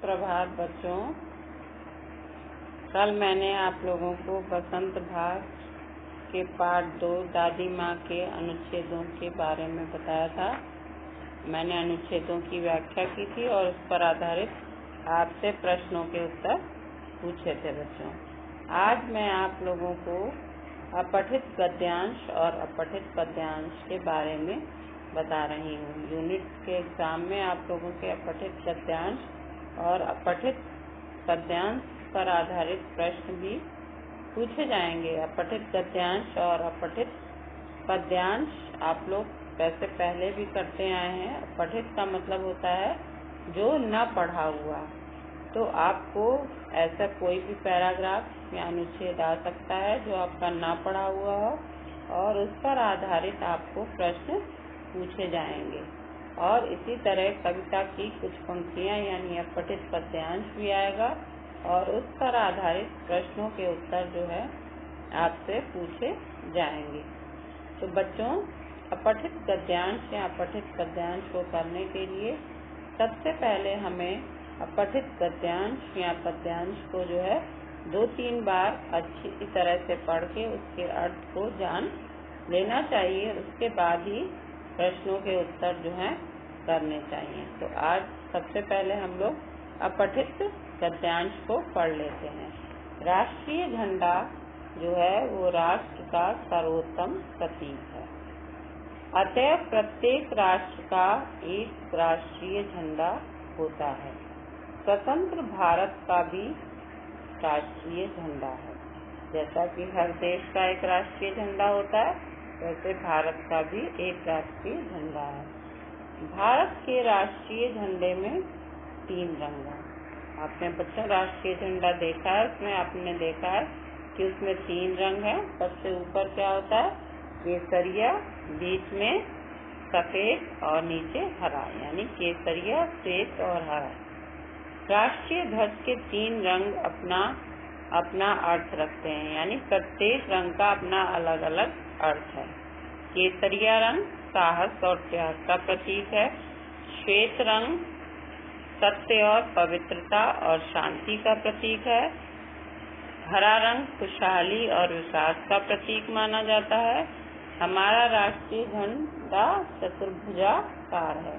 सुप्रभात बच्चों। कल मैंने आप लोगों को बसंत भाग के पाठ 2 दादी माँ के अनुच्छेदों के बारे में बताया था। मैंने अनुच्छेदों की व्याख्या की थी और उस पर आधारित आपसे प्रश्नों के उत्तर पूछे थे बच्चों। आज मैं आप लोगों को अपठित गद्यांश और अपठित पद्यांश के बारे में बता रही हूँ। यूनिट के एग्जाम में आप लोगों के अपठित गद्यांश और अपठित पद्यांश पर आधारित प्रश्न भी पूछे जाएंगे। अपठित गद्यांश और अपठित पद्यांश आप लोग वैसे पहले भी करते आए हैं। अपठित का मतलब होता है जो न पढ़ा हुआ। तो आपको ऐसा कोई भी पैराग्राफ या अनुच्छेद आ सकता है जो आपका ना पढ़ा हुआ हो और उस पर आधारित आपको प्रश्न पूछे जाएंगे। और इसी तरह कविता की कुछ पंक्तियां यानी अपठित पद्यांश भी आएगा और उस पर आधारित प्रश्नों के उत्तर जो है आपसे पूछे जाएंगे। तो बच्चों, अपठित गद्यांश या अपठित पद्यांश को करने के लिए सबसे पहले हमें अपठित गद्यांश या पद्यांश को जो है 2-3 बार अच्छी तरह से पढ़ के उसके अर्थ को जान लेना चाहिए। उसके बाद ही प्रश्नों के उत्तर जो हैं करने चाहिए। तो आज सबसे पहले हम लोग अपठित गद्यांश को पढ़ लेते हैं। राष्ट्रीय झंडा जो है वो राष्ट्र का सर्वोत्तम प्रतीक है। अतः प्रत्येक राष्ट्र का एक राष्ट्रीय झंडा होता है। स्वतंत्र भारत का भी राष्ट्रीय झंडा है। जैसा कि हर देश का एक राष्ट्रीय झंडा होता है, वैसे भारत का भी एक राष्ट्रीय झंडा है। भारत के राष्ट्रीय झंडे में 3 रंग हैं। आपने बच्चों राष्ट्रीय झंडा देखा है, उसमें आपने देखा है कि उसमें 3 रंग हैं। सबसे ऊपर क्या होता है? केसरिया, बीच में सफेद और नीचे हरा, यानी केसरिया, श्वेत और हरा। राष्ट्रीय ध्वज के 3 रंग अपना अर्थ रखते हैं, यानी प्रत्येक रंग का अपना अलग अलग अर्थ है। केसरिया रंग साहस और त्याग का प्रतीक है। श्वेत रंग सत्य और पवित्रता और शांति का प्रतीक है। हरा रंग खुशहाली और विकास का प्रतीक माना जाता है। हमारा राष्ट्रीय झंडा चतुर्भुजाकार है।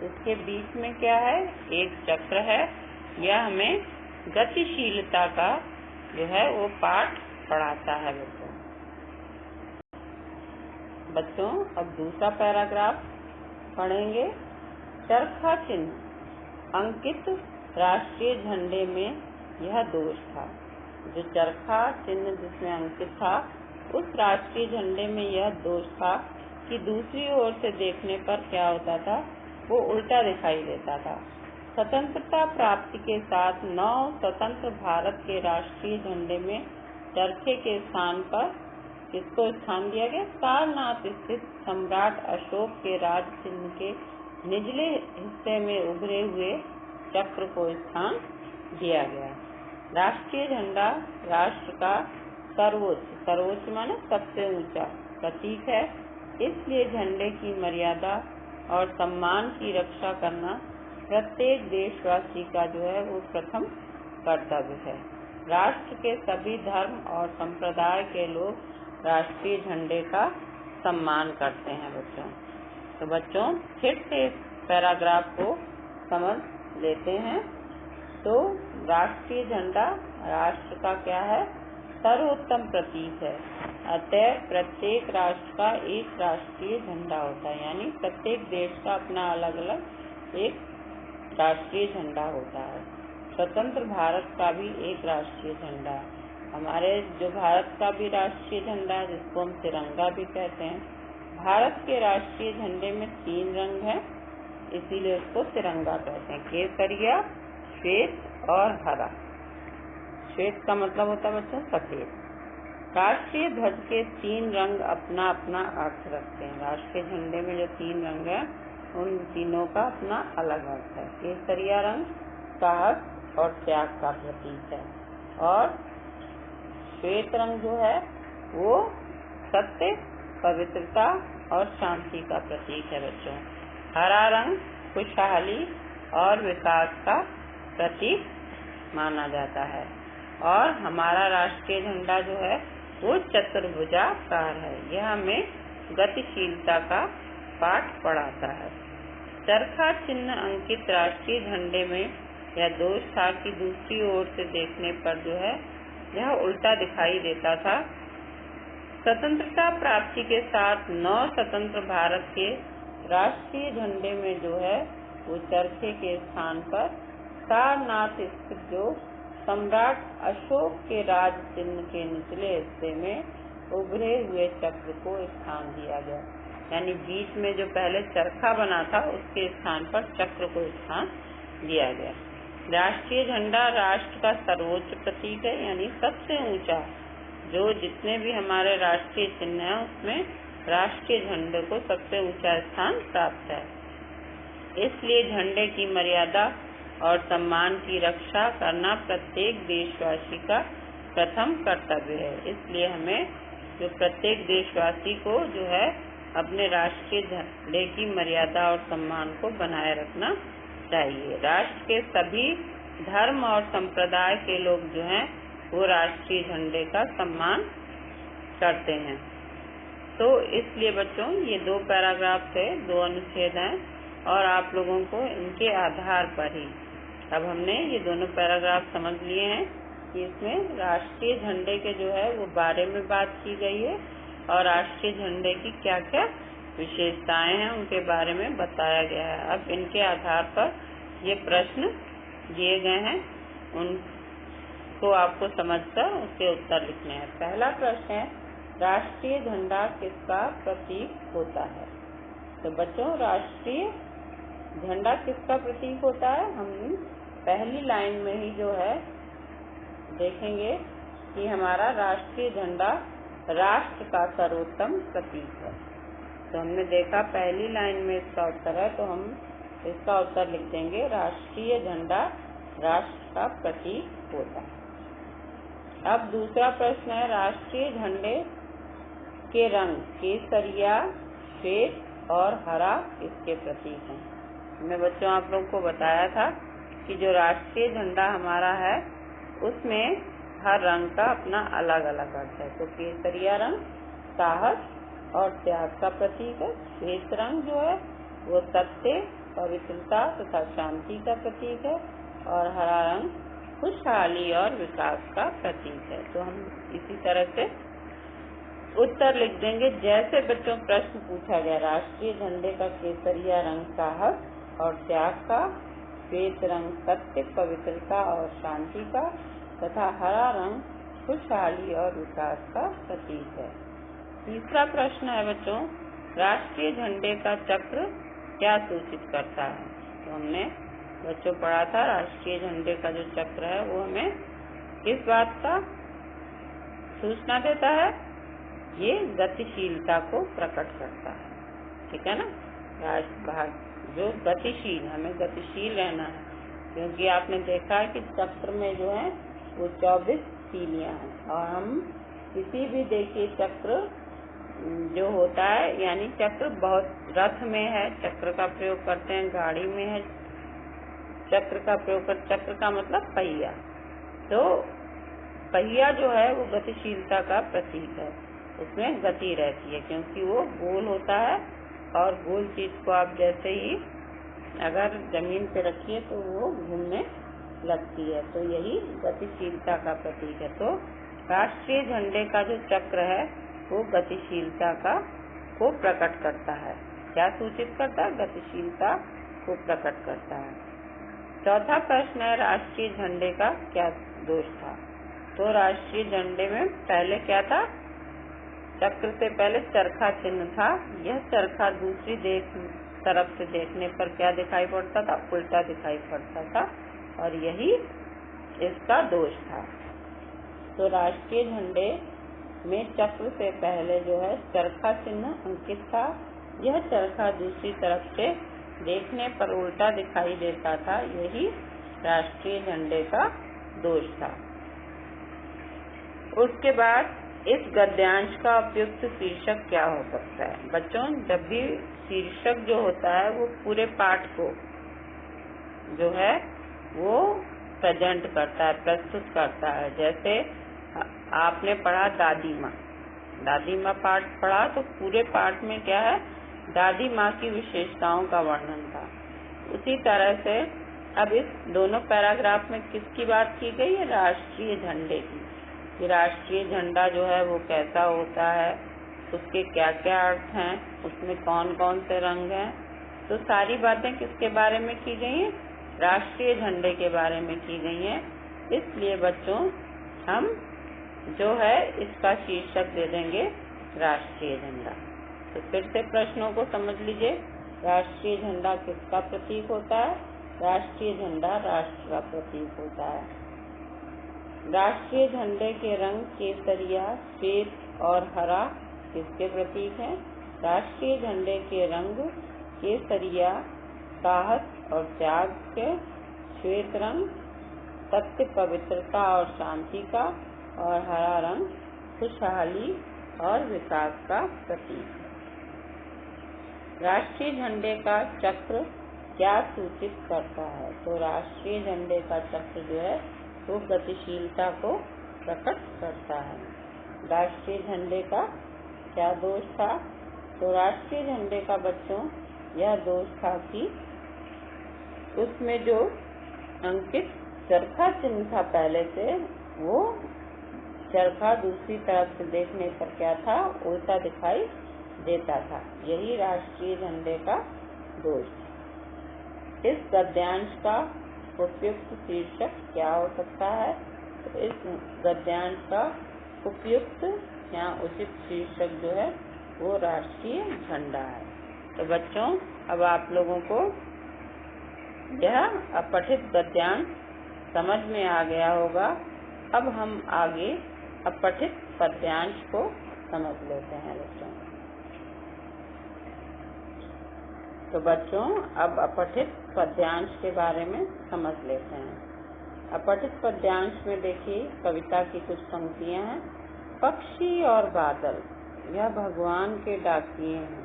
इसके बीच में क्या है? एक चक्र है। यह हमें गतिशीलता का जो है वो पाठ पढ़ाता है बच्चों। अब दूसरा पैराग्राफ पढ़ेंगे। चरखा चिन्ह अंकित राष्ट्रीय झंडे में यह दोष था। जो चरखा चिन्ह जिसमें अंकित था, उस राष्ट्रीय झंडे में यह दोष था कि दूसरी ओर से देखने पर क्या होता था? वो उल्टा दिखाई देता था। स्वतंत्रता प्राप्ति के साथ नव स्वतंत्र भारत के राष्ट्रीय झंडे में चरखे के स्थान पर किसको स्थान दिया गया? सारनाथ स्थित सम्राट अशोक के राज चिन्ह के निचले हिस्से में उभरे हुए चक्र को स्थान दिया गया। राष्ट्रीय झंडा राष्ट्र का सर्वोच्च माने सबसे ऊंचा प्रतीक है। इसलिए झंडे की मर्यादा और सम्मान की रक्षा करना प्रत्येक देशवासी का जो है वो प्रथम कर्तव्य है। राष्ट्र के सभी धर्म और संप्रदाय के लोग राष्ट्रीय झंडे का सम्मान करते हैं बच्चों। तो बच्चों फिर से इस पैराग्राफ को समझ लेते हैं। तो राष्ट्रीय झंडा राष्ट्र का क्या है? सर्वोत्तम प्रतीक है। अतः प्रत्येक राष्ट्र का एक राष्ट्रीय झंडा होता है, यानी प्रत्येक देश का अपना अलग अलग एक राष्ट्रीय झंडा होता है। स्वतंत्र भारत का भी एक राष्ट्रीय झंडा है। हमारे जो भारत का भी राष्ट्रीय झंडा है, जिसको हम तिरंगा भी कहते हैं। भारत के राष्ट्रीय झंडे में 3 रंग हैं, इसीलिए उसको तिरंगा कहते हैं। केसरिया, श्वेत और हरा। श्वेत का मतलब होता है बच्चों सफेद। राष्ट्रीय ध्वज के 3 रंग अपना अपना अर्थ रखते हैं। राष्ट्रीय झंडे में जो 3 रंग हैं, उन तीनों का अपना अलग अर्थ है। केसरिया रंग साहस और त्याग का प्रतीक है और श्वेत रंग जो है वो सत्य, पवित्रता और शांति का प्रतीक है बच्चों। हरा रंग खुशहाली और विकास का प्रतीक माना जाता है। और हमारा राष्ट्रीय झंडा जो है वो चतुर्भुजाकार है। यह हमें गतिशीलता का पाठ पढ़ाता है। चरखा चिन्ह अंकित राष्ट्रीय झंडे में यह दोष था कि दूसरी ओर से देखने पर जो है यह उल्टा दिखाई देता था। स्वतंत्रता प्राप्ति के साथ नव स्वतंत्र भारत के राष्ट्रीय झंडे में जो है वो चरखे के स्थान पर सारनाथ स्थित जो सम्राट अशोक के राज चिन्ह के निचले हिस्से में उभरे हुए चक्र को स्थान दिया गया। यानी बीच में जो पहले चरखा बना था उसके स्थान पर चक्र को स्थान दिया गया। राष्ट्रीय झंडा राष्ट्र का सर्वोच्च प्रतीक है, यानी सबसे ऊंचा। जो जितने भी हमारे राष्ट्रीय चिन्ह हैं उसमें राष्ट्रीय झंडे को सबसे ऊंचा स्थान प्राप्त है। इसलिए झंडे की मर्यादा और सम्मान की रक्षा करना प्रत्येक देशवासी का प्रथम कर्तव्य है। इसलिए हमें जो प्रत्येक देशवासी को जो है अपने राष्ट्रीय झंडे की मर्यादा और सम्मान को बनाए रखना चाहिए। राष्ट्र के सभी धर्म और संप्रदाय के लोग जो हैं वो राष्ट्रीय झंडे का सम्मान करते हैं। तो इसलिए बच्चों ये 2 पैराग्राफ थे, 2 अनुच्छेद हैं और आप लोगों को इनके आधार पर ही अब हमने ये दोनों पैराग्राफ समझ लिए हैं कि इसमें राष्ट्रीय झंडे के जो है वो बारे में बात की गई है और राष्ट्रीय झंडे की क्या क्या विशेषताएं हैं उनके बारे में बताया गया है। अब इनके आधार पर ये प्रश्न दिए गए हैं, उनको आपको समझकर उसके उत्तर लिखने हैं। पहला प्रश्न है, राष्ट्रीय झंडा किसका प्रतीक होता है? तो बच्चों राष्ट्रीय झंडा किसका प्रतीक होता है? हम पहली लाइन में ही जो है देखेंगे कि हमारा राष्ट्रीय झंडा राष्ट्र का सर्वोत्तम प्रतीक है। तो हमने देखा पहली लाइन में इसका उत्तर है, तो हम इसका उत्तर लिख देंगे राष्ट्रीय झंडा राष्ट्र का प्रतीक होता है। अब दूसरा प्रश्न है, राष्ट्रीय झंडे के रंग केसरिया, श्वेत और हरा किसके प्रतीक हैं? मैं बच्चों आप लोगों को बताया था कि जो राष्ट्रीय झंडा हमारा है उसमें हर रंग का अपना अलग अलग अर्थ है। तो केसरिया रंग साहस और त्याग का प्रतीक है, श्वेत रंग जो है वो सत्य, पवित्रता तथा शांति का प्रतीक है और हरा रंग खुशहाली और विकास का प्रतीक है। तो हम इसी तरह से उत्तर लिख देंगे जैसे बच्चों प्रश्न पूछा गया। राष्ट्रीय झंडे का केसरिया रंग साहस और त्याग का, श्वेत रंग सत्य, पवित्रता और शांति का तथा हरा रंग खुशहाली और विकास का प्रतीक है। तीसरा प्रश्न है बच्चों, राष्ट्रीय झंडे का चक्र क्या सूचित करता है? तो हमने बच्चों पढ़ा था राष्ट्रीय झंडे का जो चक्र है वो हमें किस बात का सूचना देता है? ये गतिशीलता को प्रकट करता है। ठीक है ना? जो गतिशील, हमें गतिशील रहना है, क्योंकि आपने देखा है कि चक्र में जो है वो 24 तीलियां हैं और हम किसी भी देखिए चक्र जो होता है, यानी चक्र बहुत रथ में है चक्र का प्रयोग करते हैं, गाड़ी में है चक्र का प्रयोग कर, चक्र का मतलब पहिया। तो पहिया जो है वो गतिशीलता का प्रतीक है, उसमें गति रहती है क्योंकि वो गोल होता है और गोल चीज को आप जैसे ही अगर जमीन पे रखिए तो वो घूमने लगती है, तो यही गतिशीलता का प्रतीक है। तो राष्ट्रीय झंडे का जो चक्र है वो गतिशीलता को प्रकट करता है। क्या सूचित करता है? गतिशीलता को प्रकट करता है। चौथा प्रश्न है, राष्ट्रीय झंडे का क्या दोष था? तो राष्ट्रीय झंडे में पहले क्या था? चक्र से पहले चरखा चिन्ह था। यह चरखा दूसरी तरफ से देखने पर क्या दिखाई पड़ता था? उल्टा दिखाई पड़ता था और यही इसका दोष था। तो राष्ट्रीय झंडे में चक्र से पहले जो है चरखा चिन्ह अंकित था। यह चरखा दूसरी तरफ से देखने पर उल्टा दिखाई देता था, यही राष्ट्रीय झंडे का दोष था। उसके बाद इस गद्यांश का उपयुक्त शीर्षक क्या हो सकता है? बच्चों जब भी शीर्षक जो होता है वो पूरे पाठ को जो है वो प्रेजेंट करता है, प्रस्तुत करता है। जैसे आपने पढ़ा दादी माँ पाठ पढ़ा, तो पूरे पाठ में क्या है, दादी माँ की विशेषताओं का वर्णन था। उसी तरह से अब इस दोनों पैराग्राफ में किसकी बात की गई है, राष्ट्रीय झंडे की। कि राष्ट्रीय झंडा जो है वो कैसा होता है, उसके क्या क्या अर्थ हैं, उसमें कौन कौन से रंग हैं। तो सारी बातें किसके बारे में की गई हैं, राष्ट्रीय झंडे के बारे में की गई हैं। इसलिए बच्चों हम जो है इसका शीर्षक दे देंगे राष्ट्रीय झंडा। तो फिर से प्रश्नों को समझ लीजिए। राष्ट्रीय झंडा किसका प्रतीक होता है, राष्ट्रीय झंडा राष्ट्र का प्रतीक होता है। राष्ट्रीय झंडे के रंग केसरिया, श्वेत और हरा किसके प्रतीक हैं, राष्ट्रीय झंडे के रंग केसरिया साहस और त्याग के, श्वेत रंग सत्य, पवित्रता और शांति का, और हरा रंग खुशहाली और विकास का प्रतीक है। राष्ट्रीय झंडे का चक्र क्या सूचित करता है, तो राष्ट्रीय झंडे का चक्र जो है वो गतिशीलता को प्रकट करता है। राष्ट्रीय झंडे का क्या दोष था, तो राष्ट्रीय झंडे का बच्चों यह दोष था कि उसमें जो अंकित चरखा चिन्ह था पहले से, वो चरखा दूसरी तरफ से देखने पर क्या था, उल्टा दिखाई देता था। यही राष्ट्रीय झंडे का दोष था। इस गद्यांश का उपयुक्त शीर्षक क्या हो सकता है, तो इस गद्यांश का उपयुक्त या उचित शीर्षक जो है वो राष्ट्रीय झंडा है। तो बच्चों अब आप लोगों को यह अपठित गद्यांश समझ में आ गया होगा। अब हम आगे अपठित पद्यांश को समझ लेते हैं बच्चों। तो बच्चों अब अपठित पद्यांश के बारे में समझ लेते हैं। अपठित पद्यांश में देखिए कविता की कुछ पंक्तियां हैं। पक्षी और बादल यह भगवान के डाकिये हैं,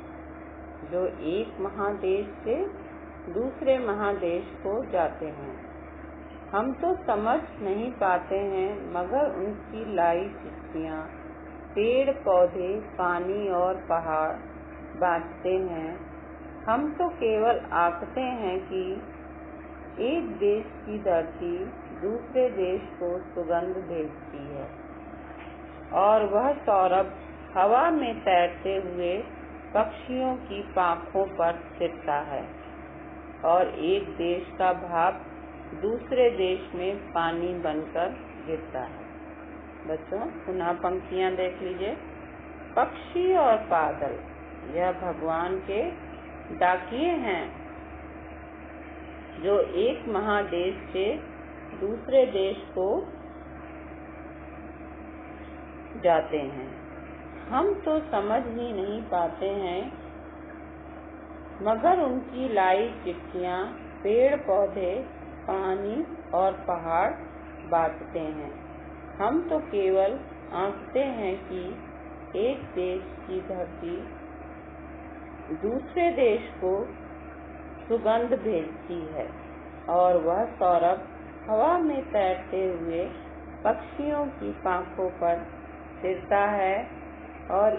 जो एक महादेश से दूसरे महादेश को जाते हैं। हम तो समझ नहीं पाते हैं, मगर उनकी लाई चिट्ठियाँ पेड़ पौधे पानी और पहाड़ बाँटते हैं। हम तो केवल आंकते हैं कि एक देश की धरती दूसरे देश को सुगंध भेजती है, और वह सौरभ हवा में तैरते हुए पक्षियों की पांखों पर फिरता है, और एक देश का भाप दूसरे देश में पानी बनकर गिरता है। बच्चों पुनः पंक्तियां देख लीजिए। पक्षी और बादल यह भगवान के डाकिये हैं, जो एक महादेश से दूसरे देश को जाते हैं। हम तो समझ ही नहीं पाते हैं, मगर उनकी लाई चिट्ठियाँ पेड़ पौधे पानी और पहाड़ बाँटते हैं। हम तो केवल आंकते हैं कि एक देश की धरती दूसरे देश को सुगंध भेजती है, और वह सौरभ हवा में तैरते हुए पक्षियों की पांखों पर फिरता है, और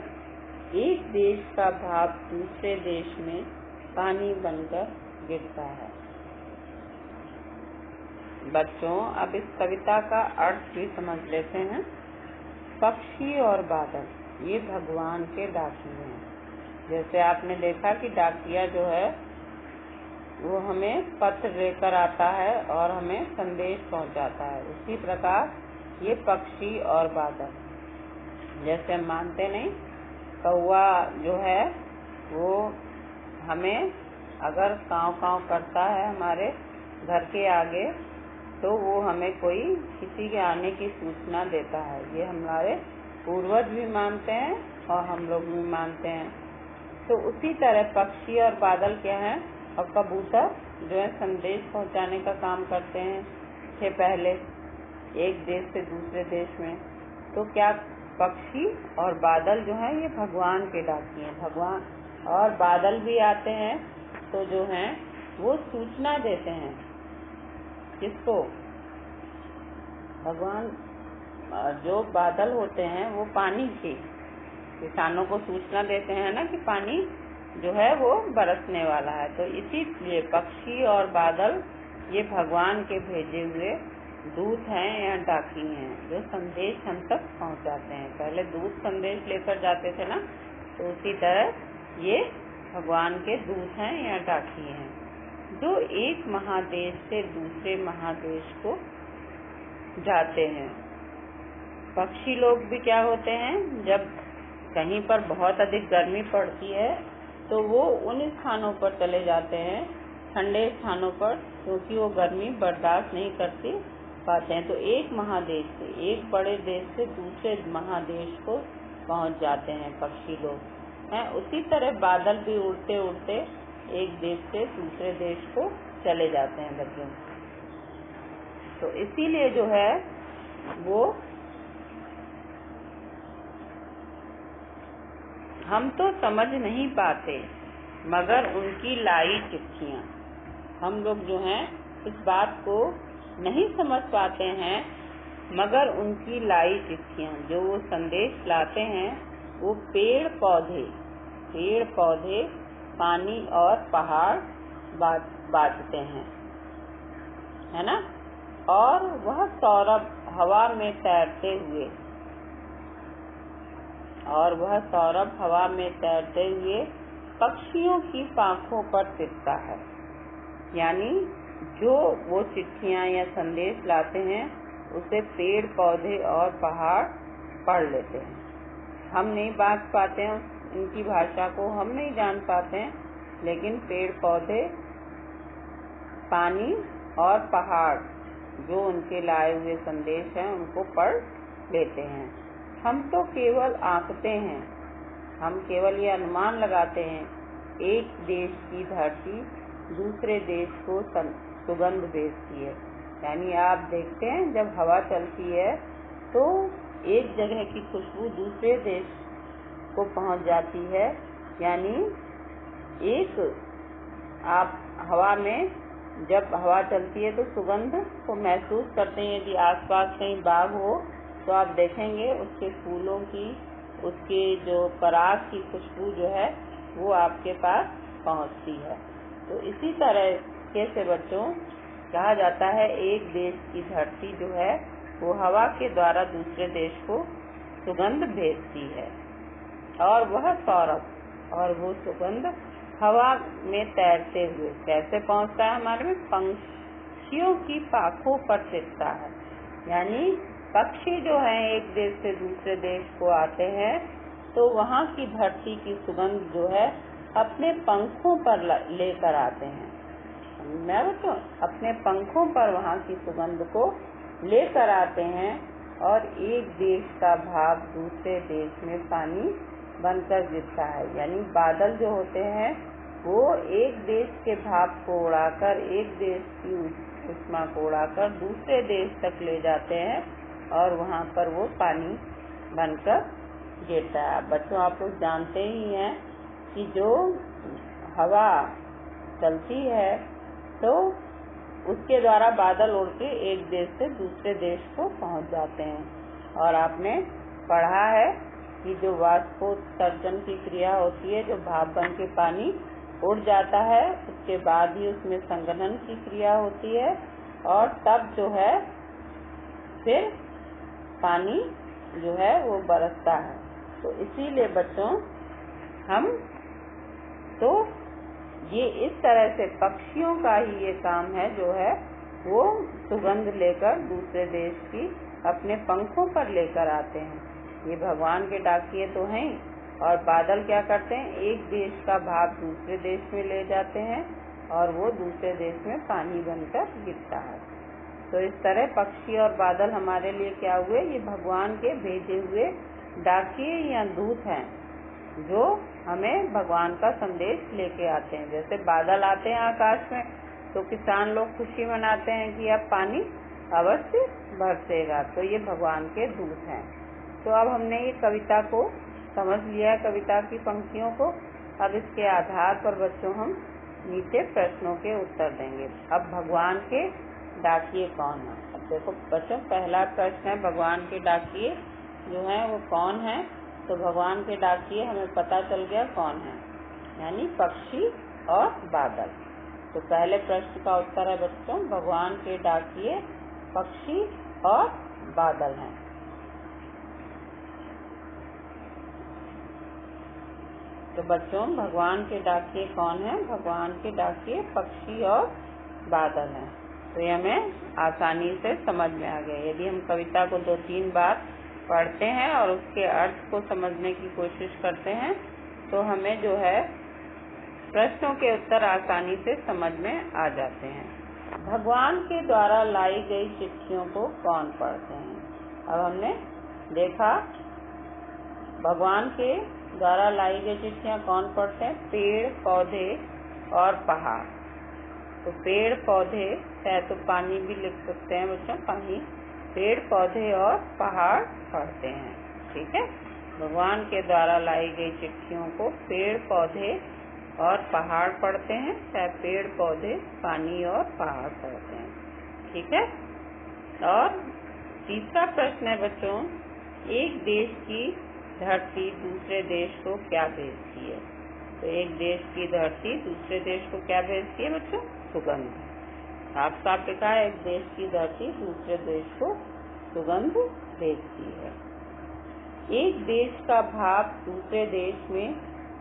एक देश का भाप दूसरे देश में पानी बनकर गिरता है। बच्चों अब इस कविता का अर्थ भी समझ लेते हैं। पक्षी और बादल ये भगवान के डाकिये हैं। जैसे आपने देखा कि डाकिया जो है वो हमें पत्र लेकर आता है और हमें संदेश पहुंचाता है, उसी प्रकार ये पक्षी और बादल। जैसे हम मानते नहीं, कौवा जो है वो हमें अगर काँव काँव करता है हमारे घर के आगे, तो वो हमें कोई किसी के आने की सूचना देता है। ये हमारे पूर्वज भी मानते हैं और हम लोग भी मानते हैं। तो उसी तरह पक्षी और बादल क्या है, और कबूतर जो है संदेश पहुंचाने का काम करते हैं थे पहले एक देश से दूसरे देश में। तो क्या पक्षी और बादल जो है ये भगवान के डाकिये हैं। भगवान और बादल भी आते हैं तो जो हैं वो सूचना देते हैं किसको? भगवान जो बादल होते हैं वो पानी के किसानों को सूचना देते हैं ना कि पानी जो है वो बरसने वाला है। तो इसीलिए पक्षी और बादल ये भगवान के भेजे हुए दूत हैं या डाकी हैं जो संदेश हम तक पहुंचाते हैं। पहले दूत संदेश लेकर जाते थे ना, तो उसी तरह ये भगवान के दूत हैं या डाकी हैं जो एक महादेश से दूसरे महादेश को जाते हैं। पक्षी लोग भी क्या होते हैं, जब कहीं पर बहुत अधिक गर्मी पड़ती है तो वो उन स्थानों पर चले जाते हैं, ठंडे स्थानों पर, क्योंकि वो गर्मी बर्दाश्त नहीं करती पाते हैं। तो एक महादेश से, एक बड़े देश से दूसरे महादेश को पहुंच जाते हैं पक्षी लोग हैं। उसी तरह बादल भी उड़ते उड़ते एक देश से दूसरे देश को चले जाते हैं बच्चों। तो इसीलिए जो है वो हम तो समझ नहीं पाते, मगर उनकी लाई चिट्ठियाँ, हम लोग जो हैं इस बात को नहीं समझ पाते हैं, मगर उनकी लाई चिट्ठियाँ जो वो संदेश लाते हैं वो पेड़ पौधे पानी और पहाड़ बाँटते हैं, है ना। और वह सौरभ हवा में तैरते हुए पक्षियों की पांखों पर टिकता है। यानी जो वो चिट्ठियाँ या संदेश लाते हैं उसे पेड़ पौधे और पहाड़ पढ़ लेते हैं। हम नहीं बात पाते हैं उनकी भाषा को, हम नहीं जान पाते हैं, लेकिन पेड़ पौधे, पानी और पहाड़ जो उनके लाए हुए संदेश हैं उनको पढ़ लेते हैं। हम तो केवल आंकते हैं, हम केवल ये अनुमान लगाते हैं, एक देश की धरती दूसरे देश को सुगंध भेजती है। यानी आप देखते हैं जब हवा चलती है तो एक जगह की खुशबू दूसरे देश को पहुंच जाती है। यानी एक आप हवा में जब हवा चलती है तो सुगंध को महसूस करते हैं। यदि आसपास कहीं बाग हो तो आप देखेंगे उसके फूलों की, उसके जो पराग की खुशबू जो है वो आपके पास पहुंचती है। तो इसी तरह से बच्चों कहा जाता है एक देश की धरती जो है वो हवा के द्वारा दूसरे देश को सुगंध भेजती है। और वह सौरभ और वो सुगंध हवा में तैरते हुए कैसे पहुंचता है हमारे में? पक्षियों की पाखों पर टिकता है। यानी पक्षी जो हैं एक देश से दूसरे देश को आते हैं तो वहाँ की धरती की सुगंध जो है अपने पंखों पर लेकर आते हैं। मैं बच्चों अपने पंखों पर वहाँ की सुगंध को लेकर आते हैं और एक देश का भाप दूसरे देश में पानी बनकर गिरता है। यानी बादल जो होते हैं वो एक देश के भाप को उड़ाकर, एक देश की उष्मा को उड़ाकर दूसरे देश तक ले जाते हैं और वहाँ पर वो पानी बनकर गिरता है। बच्चों आप लोग जानते ही हैं कि जो हवा चलती है तो उसके द्वारा बादल उड़ के एक देश से दूसरे देश को पहुँच जाते हैं। और आपने पढ़ा है कि जो वाष्पोत्सर्जन की क्रिया होती है, जो भाप बन के पानी उड़ जाता है, उसके बाद ही उसमें संघनन की क्रिया होती है और तब जो है फिर पानी जो है वो बरसता है। तो इसीलिए बच्चों हम तो ये इस तरह से पक्षियों का ही ये काम है जो है वो सुगंध लेकर दूसरे देश की अपने पंखों पर लेकर आते हैं। ये भगवान के डाकिए तो हैं। और बादल क्या करते हैं, एक देश का भाप दूसरे देश में ले जाते हैं और वो दूसरे देश में पानी बनकर गिरता है। तो इस तरह पक्षी और बादल हमारे लिए क्या हुए, ये भगवान के भेजे हुए डाकिए या दूत हैं जो हमें भगवान का संदेश लेके आते हैं। जैसे बादल आते हैं आकाश में तो किसान लोग खुशी मनाते हैं कि अब पानी अवश्य बरसेगा, तो ये भगवान के दूत हैं। तो अब हमने ये कविता को समझ लिया, कविता की पंक्तियों को। अब इसके आधार पर बच्चों हम नीचे प्रश्नों के उत्तर देंगे। अब भगवान के डाकिये कौन है। अब देखो बच्चों, पहला प्रश्न है भगवान के डाकिये जो हैं वो कौन है। तो भगवान के डाकिये हमें पता चल गया कौन है, यानी पक्षी और बादल। तो पहले प्रश्न का उत्तर है बच्चों, भगवान के डाकिये पक्षी और बादल हैं। तो बच्चों, भगवान के डाकिये कौन है? भगवान के डाकिये पक्षी और बादल हैं। तो ये हमें आसानी से समझ में आ गया। यदि हम कविता को 2-3 बार पढ़ते हैं और उसके अर्थ को समझने की कोशिश करते हैं तो हमें जो है प्रश्नों के उत्तर आसानी से समझ में आ जाते हैं। भगवान के द्वारा लाई गई चिट्ठियों को कौन पढ़ते हैं? अब हमने देखा भगवान के द्वारा लाई गई चिट्ठियाँ कौन पढ़ते हैं? पेड़, पौधे और पहाड़। तो पेड़ पौधे, चाहे तो पानी भी लिख सकते हैं बच्चों, पानी, पेड़ पौधे और पहाड़ पढ़ते हैं। ठीक है, भगवान के द्वारा लाई गई चिट्ठियों को पेड़ पौधे और पहाड़ पढ़ते हैं, चाहे पेड़ पौधे, पानी और पहाड़ पढ़ते हैं। ठीक है। और तीसरा प्रश्न है बच्चों, एक देश की धरती दूसरे देश को क्या भेजती है? तो एक देश की धरती दूसरे देश को क्या भेजती है बच्चों? सुगंध। साफ साफ लिखा है, एक देश की धरती दूसरे देश को सुगंध भेजती है। एक देश का भाप दूसरे देश में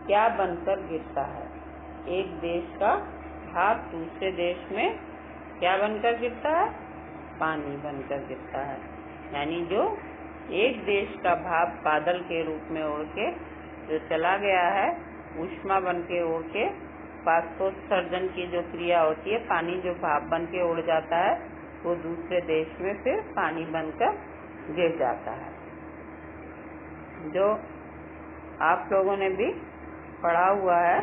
क्या बनकर गिरता है? एक देश का भाप दूसरे देश में क्या बनकर गिरता है? पानी बनकर गिरता है। यानी जो एक देश का भाप बादल के रूप में उड़ के जो चला गया है, ऊष्मा बन के उड़ के, बाष्पोत्सर्जन की जो क्रिया होती है, पानी जो भाप बन के उड़ जाता है वो दूसरे देश में फिर पानी बनकर गिर जाता है। जो आप लोगों ने भी पढ़ा हुआ है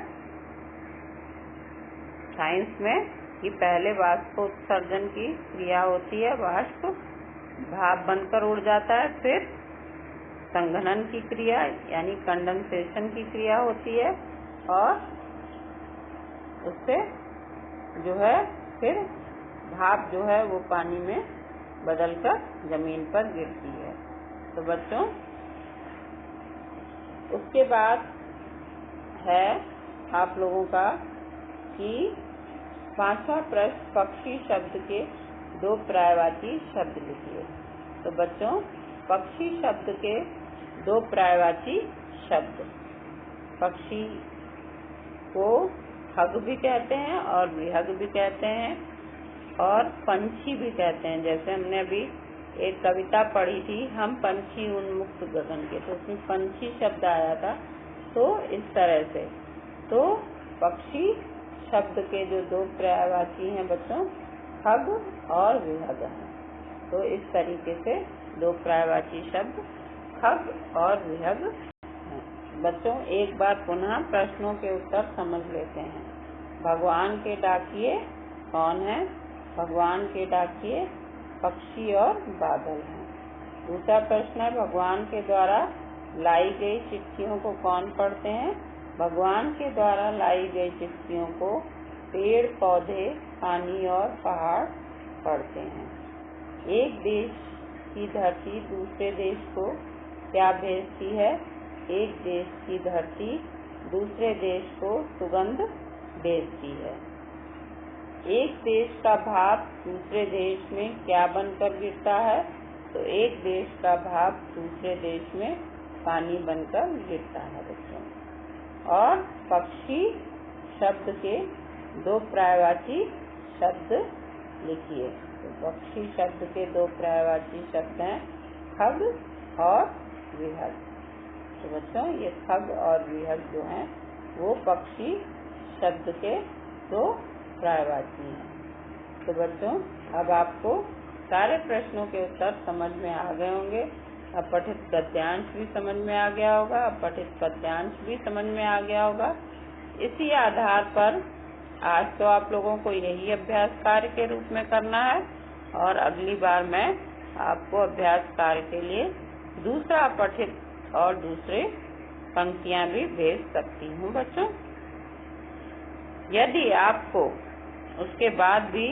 साइंस में कि पहले बाष्पोत्सर्जन की क्रिया होती है, वाष्प भाप बनकर उड़ जाता है, फिर संघनन की क्रिया यानी कंडेंसेशन की क्रिया होती है और उससे जो है फिर भाप जो है वो पानी में बदलकर जमीन पर गिरती है। तो बच्चों, उसके बाद है आप लोगों का कि 5वां प्रश्न, पक्षी शब्द के 2 पर्यायवाची शब्द लिखिए। तो बच्चों, पक्षी शब्द के 2 पर्यायवाची शब्द, पक्षी को हग भी कहते हैं और विहग भी कहते हैं और पंछी भी कहते हैं। जैसे हमने अभी एक कविता पढ़ी थी, हम पंछी उन्मुक्त गगन के, तो उसमें पंछी शब्द आया था। तो इस तरह से तो पक्षी शब्द के जो 2 पर्यायवाची हैं बच्चों, हग और विहग हैं। तो इस तरीके से 2 पर्यायवाची शब्द हग और विहग हैं। बच्चों, एक बार पुनः प्रश्नों के उत्तर समझ लेते हैं। भगवान के डाकिये कौन है? भगवान के डाकिये पक्षी और बादल हैं। दूसरा प्रश्न है, भगवान के द्वारा लाई गई चिट्ठियों को कौन पढ़ते हैं? भगवान के द्वारा लाई गई चिट्ठियों को पेड़ पौधे, पानी और पहाड़ पढ़ते हैं। एक देश की धरती दूसरे देश को क्या भेजती है? एक देश की धरती दूसरे देश को सुगंध भेजती है। एक देश का भाप दूसरे देश में क्या बनकर गिरता है? तो एक देश का भाप दूसरे देश में पानी बनकर गिरता है बच्चों। और पक्षी शब्द के 2 पर्यायवाची शब्द लिखिए। तो पक्षी शब्द के 2 पर्यायवाची शब्द हैं खग और विहग। तो बच्चों, ये खग और विहग जो हैं वो पक्षी शब्द के 2 पर्यायवाची हैं। तो बच्चों, अब आपको सारे प्रश्नों के उत्तर समझ में आ गए होंगे। अब पठित गद्यांश भी समझ में आ गया होगा, अब पठित पद्यांश भी समझ में आ गया होगा। इसी आधार पर आज तो आप लोगों को यही अभ्यास कार्य के रूप में करना है और अगली बार मैं आपको अभ्यास कार्य के लिए दूसरा पठित और दूसरे पंक्तियां भी भेज सकती हूँ बच्चों। यदि आपको उसके बाद भी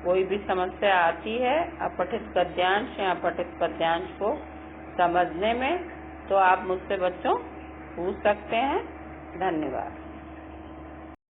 कोई भी समस्या आती है अपठित गद्यांश या अपठित पद्यांश को समझने में, तो आप मुझसे बच्चों पूछ सकते हैं। धन्यवाद।